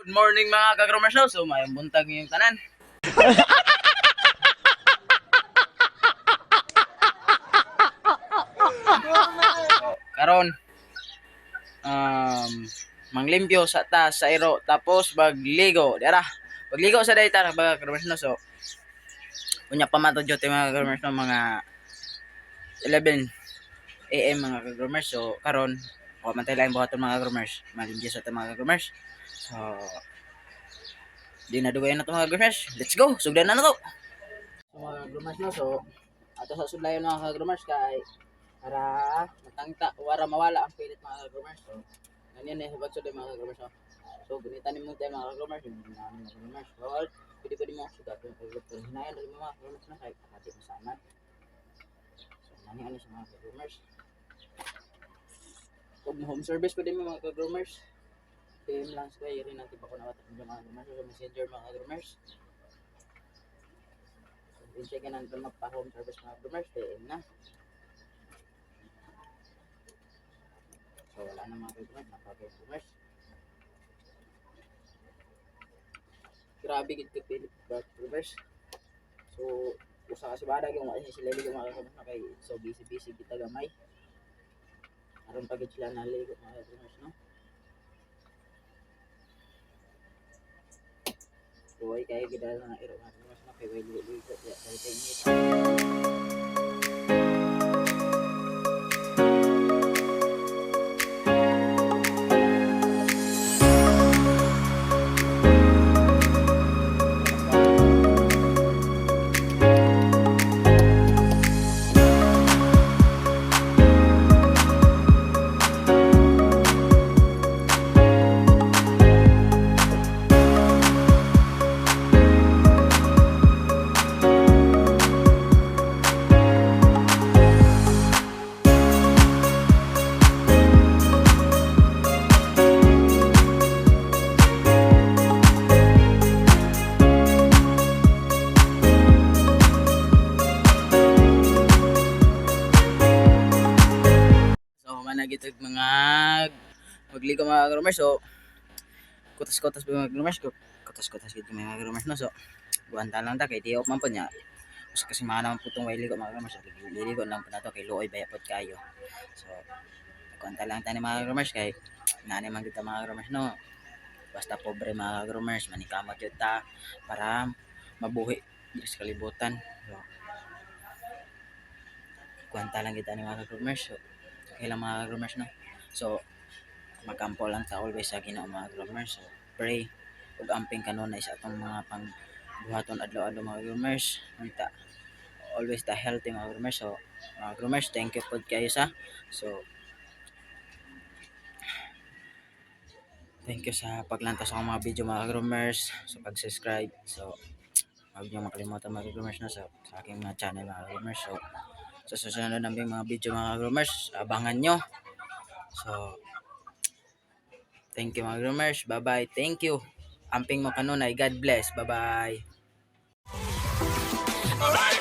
Good morning mga kagromers. So mayong buntag yung tanan. Karon manglimpyo sa taas sa iro tapos magligo dira. Pagligo sa dayta mga kagromers no. So unya pa man to jote mga kagromers no, mga 11 AM mga kagromers. So karon o man tayo lang buhaton mga kagromers. Malimpyo sa ta mga kagromers. So di na dugayan na to mga kagromers. Let's go. Sugdan na to. So mga kagromers no. So ato sa sudlayon mga kagromers kay para matangta wara mawala ang pilit mga kagromers. So ganyan eh sabag sud mga kagromers. So gunitan nimo tayo mga kagromers, yung namin mga kagromers. So pwede mo sugat yung kagromers. Hinayan rin mga kagromers na kahit hati mo sana. So nani ano sa mga kagromers. Kung home service pwede mo mga kagromers. PM lang sa kayo rin natin pa ko nawatak ng mga kagromers. So messenger mga kagromers. So check in natin magpa-home service mga kagromers. PM na. So wala na mga kagromers. Napaka-kagromers. Grabe gid kapilit ba kagromers. So usa ka si badag yung wala sila ligo mga kagromers na kay so busy kita gamay. Aron pagid sila naligo mga kagromers no. So ay kaya gid na iro mga kagromers na kay way ligo ya kay init. Managitag mga magligo mga kagromers. So kutas-kutas pa mga kagromers. Kutas-kutas gid mga kagromers no. So buanta lang ta kay tiop man po niya. Kasi mga naman putong way ligo mga kagromers. Liligo lang po na to kay luoy bayapot kayo. So kuanta lang ta ni mga kagromers kay nani man kita mga kagromers no. Basta pobre mga kagromers manikamot yun ta para mabuhi sa kalibutan. So kuanta lang kita ni mga kagromers. So okay lang mga kagromers no. So magampo lang ta always sa Ginoo mga kagromers. So pray ug amping kanunay sa atong mga pangbuhaton adlaw-adlaw mga kagromers. Unta always ta healthy mga kagromers. So mga kagromers thank you pod kayo sa so thank you sa paglantas sa mga video mga kagromers, sa pag-subscribe. So huwag niyo makalimutan mga kagromers na sa aking mga channel mga kagromers. So sa susunod namin mga video mga kagromers, abangan nyo. So thank you mga kagromers. Bye bye. Thank you. Amping mo kanunay. God bless. Bye bye.